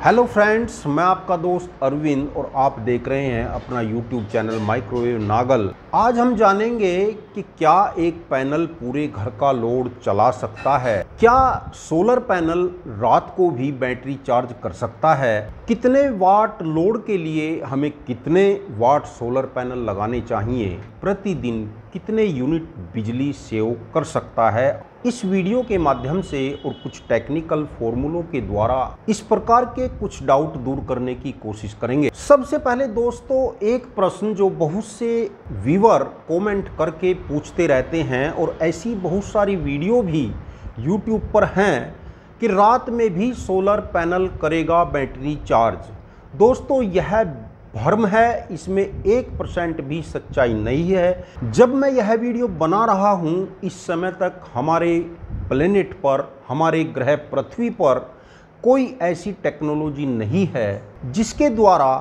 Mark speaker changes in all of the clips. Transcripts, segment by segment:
Speaker 1: Hello friends, मैं आपका दोस्त अरविंद और आप देख रहे हैं अपना यूट्यूब चैनल माइक्रोवेव नागल। आज हम जानेंगे कि क्या एक पैनल पूरे घर का लोड चला सकता है। क्या सोलर पैनल रात को भी बैटरी चार्ज कर सकता है। कितने वाट लोड के लिए हमें कितने वाट सोलर पैनल लगाने चाहिए। प्रतिदिन कितने यूनिट बिजली सेव कर सकता है। इस वीडियो के माध्यम से और कुछ टेक्निकल फॉर्मूलों के द्वारा इस प्रकार के कुछ डाउट दूर करने की कोशिश करेंगे। सबसे पहले दोस्तों, एक प्रश्न जो बहुत से व्यूअर कमेंट करके पूछते रहते हैं और ऐसी बहुत सारी वीडियो भी यूट्यूब पर हैं कि रात में भी सोलर पैनल करेगा बैटरी चार्ज। दोस्तों, यह भ्रम है, इसमें 1% भी सच्चाई नहीं है। जब मैं यह वीडियो बना रहा हूं, इस समय तक हमारे प्लेनेट पर, हमारे ग्रह पृथ्वी पर कोई ऐसी टेक्नोलॉजी नहीं है जिसके द्वारा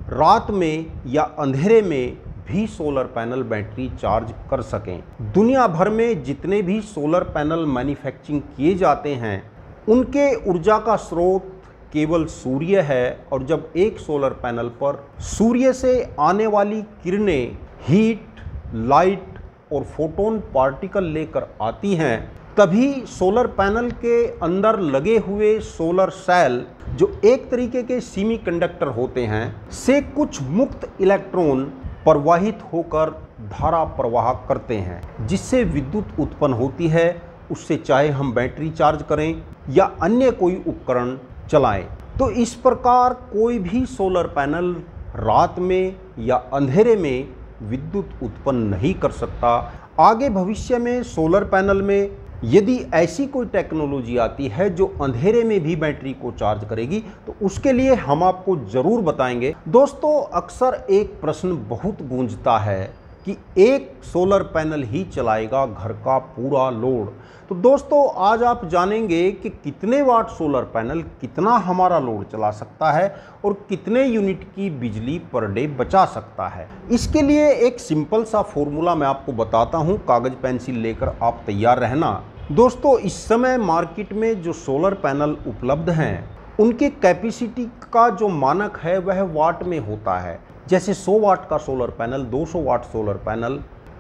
Speaker 1: रात में या अंधेरे में भी सोलर पैनल बैटरी चार्ज कर सकें। दुनिया भर में जितने भी सोलर पैनल मैन्युफैक्चरिंग किए जाते हैं, उनके ऊर्जा का स्रोत केवल सूर्य है। और जब एक सोलर पैनल पर सूर्य से आने वाली किरणें हीट, लाइट और फोटोन पार्टिकल लेकर आती हैं, तभी सोलर पैनल के अंदर लगे हुए सोलर सेल, जो एक तरीके के सेमीकंडक्टर होते हैं, से कुछ मुक्त इलेक्ट्रॉन प्रवाहित होकर धारा प्रवाह करते हैं, जिससे विद्युत उत्पन्न होती है। उससे चाहे हम बैटरी चार्ज करें या अन्य कोई उपकरण चलाएं। तो इस प्रकार कोई भी सोलर पैनल रात में या अंधेरे में विद्युत उत्पन्न नहीं कर सकता। आगे भविष्य में सोलर पैनल में यदि ऐसी कोई टेक्नोलॉजी आती है जो अंधेरे में भी बैटरी को चार्ज करेगी, तो उसके लिए हम आपको ज़रूर बताएंगे। दोस्तों, अक्सर एक प्रश्न बहुत गूंजता है कि एक सोलर पैनल ही चलाएगा घर का पूरा लोड। तो दोस्तों, आज आप जानेंगे कि कितने वाट सोलर पैनल कितना हमारा लोड चला सकता है और कितने यूनिट की बिजली पर डे बचा सकता है। इसके लिए एक सिंपल सा फॉर्मूला मैं आपको बताता हूं, कागज पेंसिल लेकर आप तैयार रहना। दोस्तों, इस समय मार्केट में जो सोलर पैनल उपलब्ध हैं, उनके कैपेसिटी का जो मानक है वह वाट में होता है। जैसे 100 वाट का solar panel, 200 watt solar panel.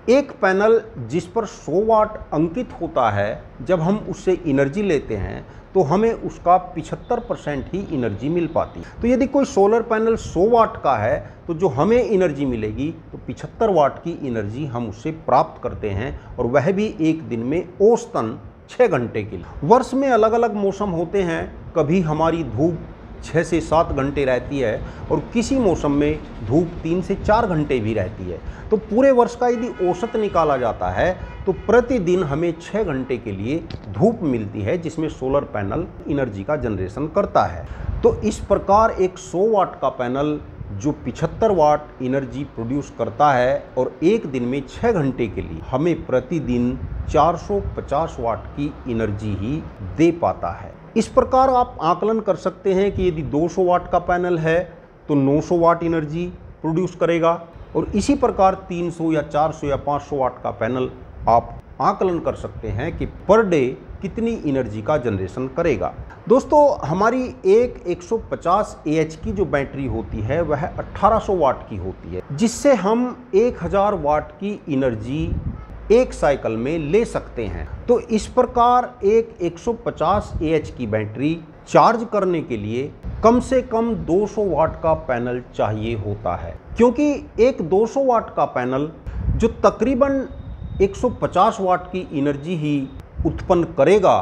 Speaker 1: एक पैनल जिस पर 100 वाट अंकित होता है, जब हम उससे एनर्जी लेते हैं तो हमें उसका 75% ही एनर्जी मिल पाती है। तो यदि कोई सोलर पैनल 100 वाट का है, तो जो हमें एनर्जी मिलेगी तो 75 वाट की एनर्जी हम उससे प्राप्त करते हैं, और वह भी एक दिन में औसतन 6 घंटे के लिए। वर्ष में अलग अलग मौसम होते हैं, कभी हमारी धूप 6 से 7 घंटे रहती है और किसी मौसम में धूप 3 से 4 घंटे भी रहती है। तो पूरे वर्ष का यदि औसत निकाला जाता है तो प्रतिदिन हमें 6 घंटे के लिए धूप मिलती है, जिसमें सोलर पैनल एनर्जी का जनरेशन करता है। तो इस प्रकार एक 100 वाट का पैनल जो 75 वाट एनर्जी प्रोड्यूस करता है और एक दिन में 6 घंटे के लिए हमें प्रतिदिन 450 वाट की एनर्जी ही दे पाता है। इस प्रकार आप आकलन कर सकते हैं कि यदि 200 वाट का पैनल है तो 900 वाट एनर्जी प्रोड्यूस करेगा, और इसी प्रकार 300 या 400 या 500 वाट का पैनल आप आकलन कर सकते हैं कि पर डे कितनी एनर्जी का जनरेशन करेगा। दोस्तों, हमारी एक 150 AH की जो बैटरी होती है वह 1800 वाट की होती है, जिससे हम 1000 वाट की एनर्जी एक साइकिल में ले सकते हैं। तो इस प्रकार एक 150 AH की बैटरी चार्ज करने के लिए कम से कम 200 वाट का पैनल चाहिए होता है, क्योंकि एक 200 वाट का पैनल जो तकरीबन 150 वाट की एनर्जी ही उत्पन्न करेगा,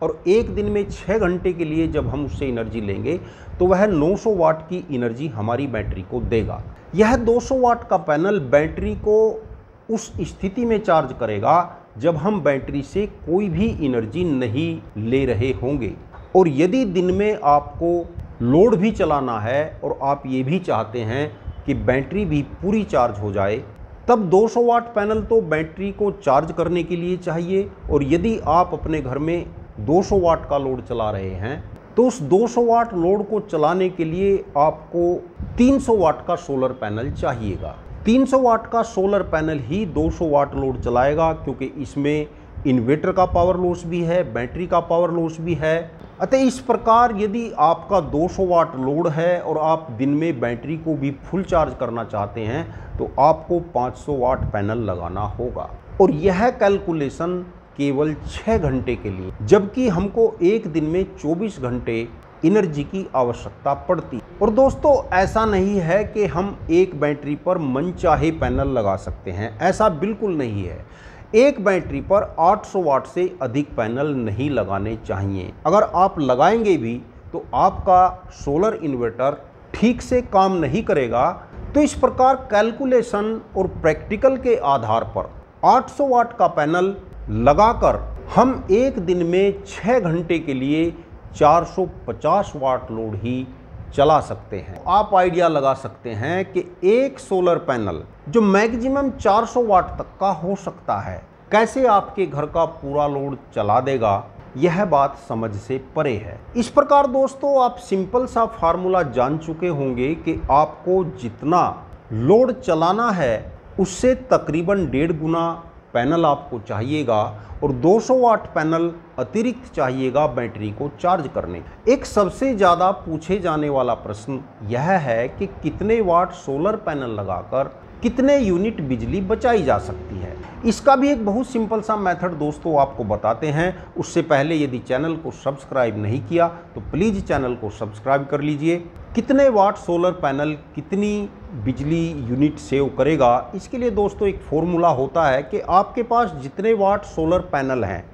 Speaker 1: और एक दिन में 6 घंटे के लिए जब हम उससे एनर्जी लेंगे तो वह 900 वाट की एनर्जी हमारी बैटरी को देगा। यह 200 वाट का पैनल बैटरी को उस स्थिति में चार्ज करेगा जब हम बैटरी से कोई भी एनर्जी नहीं ले रहे होंगे। और यदि दिन में आपको लोड भी चलाना है और आप ये भी चाहते हैं कि बैटरी भी पूरी चार्ज हो जाए, तब 200 वाट पैनल तो बैटरी को चार्ज करने के लिए चाहिए। और यदि आप अपने घर में 200 वाट का लोड चला रहे हैं, तो उस 200 वाट लोड को चलाने के लिए आपको 300 वाट का सोलर पैनल चाहिएगा। 300 वाट का सोलर पैनल ही 200 वाट लोड चलाएगा, क्योंकि इसमें इन्वर्टर का पावर लॉस भी है, बैटरी का पावर लॉस भी है, अतः इस प्रकार यदि आपका 200 वाट लोड है और आप दिन में बैटरी को भी फुल चार्ज करना चाहते हैं तो आपको 500 वाट पैनल लगाना होगा, और यह कैलकुलेशन केवल 6 घंटे के लिए, जबकि हमको एक दिन में 24 घंटे एनर्जी की आवश्यकता पड़ती। और दोस्तों ऐसा नहीं है कि हम एक बैटरी पर मनचाहे पैनल लगा सकते हैं, ऐसा बिल्कुल नहीं है। एक बैटरी पर 800 वाट से अधिक पैनल नहीं लगाने चाहिए। अगर आप लगाएंगे भी तो आपका सोलर इन्वर्टर ठीक से काम नहीं करेगा। तो इस प्रकार कैलकुलेशन और प्रैक्टिकल के आधार पर 800 वाट का पैनल लगाकर हम एक दिन में 6 घंटे के लिए 450 वाट लोड ही चला सकते हैं। आप आइडिया लगा सकते हैं कि एक सोलर पैनल जो मैक्सिमम 400 वाट तक का हो सकता है, कैसे आपके घर का पूरा लोड चला देगा, यह बात समझ से परे है। इस प्रकार दोस्तों आप सिंपल सा फार्मूला जान चुके होंगे कि आपको जितना लोड चलाना है उससे तकरीबन 1.5 गुना पैनल आपको चाहिएगा, और 200 वाट पैनल अतिरिक्त चाहिएगा बैटरी को चार्ज करने। एक सबसे ज़्यादा पूछे जाने वाला प्रश्न यह है कि कितने वाट सोलर पैनल लगाकर कितने यूनिट बिजली बचाई जा सकती है। इसका भी एक बहुत सिंपल सा मेथड दोस्तों आपको बताते हैं। उससे पहले यदि चैनल को सब्सक्राइब नहीं किया तो प्लीज़ चैनल को सब्सक्राइब कर लीजिए। कितने वाट सोलर पैनल कितनी बिजली यूनिट सेव करेगा, इसके लिए दोस्तों एक फॉर्मूला होता है कि आपके पास जितने वाट सोलर पैनल हैं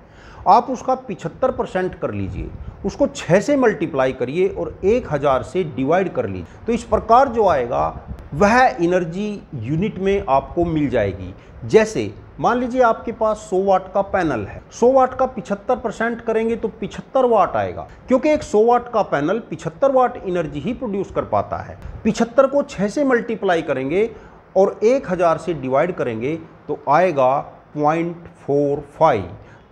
Speaker 1: आप उसका 75% कर लीजिए, उसको 6 से मल्टीप्लाई करिए और 1000 से डिवाइड कर लीजिए। तो इस प्रकार जो आएगा वह एनर्जी यूनिट में आपको मिल जाएगी। जैसे मान लीजिए आपके पास 100 वाट का पैनल है, 100 वाट का 75% करेंगे तो 75 वाट आएगा, क्योंकि एक 100 वाट का पैनल 75 वाट एनर्जी ही प्रोड्यूस कर पाता है। 75 को 6 से मल्टीप्लाई करेंगे और 1000 से डिवाइड करेंगे तो आएगा 0.45,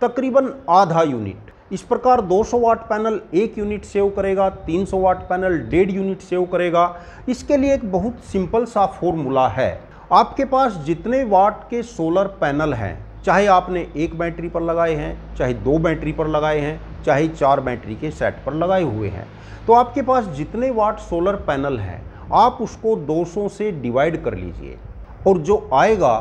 Speaker 1: तकरीबन आधा यूनिट। इस प्रकार 200 वाट पैनल 1 यूनिट सेव करेगा, 300 वाट पैनल 1.5 यूनिट सेव करेगा। इसके लिए एक बहुत सिंपल सा फॉर्मूला है। आपके पास जितने वाट के सोलर पैनल हैं, चाहे आपने एक बैटरी पर लगाए हैं, चाहे 2 बैटरी पर लगाए हैं, चाहे 4 बैटरी के सेट पर लगाए हुए हैं, तो आपके पास जितने वाट सोलर पैनल हैं आप उसको 200 से डिवाइड कर लीजिए, और जो आएगा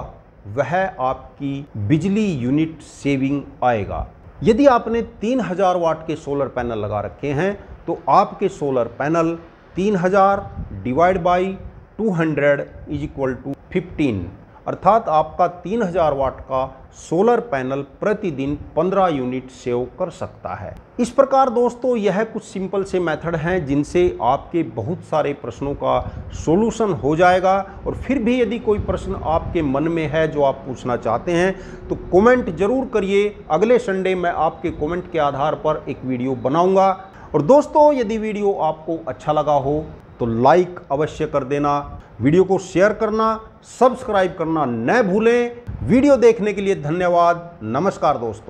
Speaker 1: वह आपकी बिजली यूनिट सेविंग आएगा। यदि आपने 3000 वाट के सोलर पैनल लगा रखे हैं तो आपके solar panel 3000 divide by 200 is equal to 15, अर्थात आपका 3000 वाट का सोलर पैनल प्रतिदिन 15 यूनिट सेव कर सकता है। इस प्रकार दोस्तों यह कुछ सिंपल से मेथड हैं जिनसे आपके बहुत सारे प्रश्नों का सॉल्यूशन हो जाएगा। और फिर भी यदि कोई प्रश्न आपके मन में है जो आप पूछना चाहते हैं तो कमेंट जरूर करिए। अगले संडे मैं आपके कमेंट के आधार पर एक वीडियो बनाऊंगा। और दोस्तों यदि वीडियो आपको अच्छा लगा हो तो लाइक अवश्य कर देना, वीडियो को शेयर करना, सब्सक्राइब करना न भूलें। वीडियो देखने के लिए धन्यवाद। नमस्कार दोस्तों।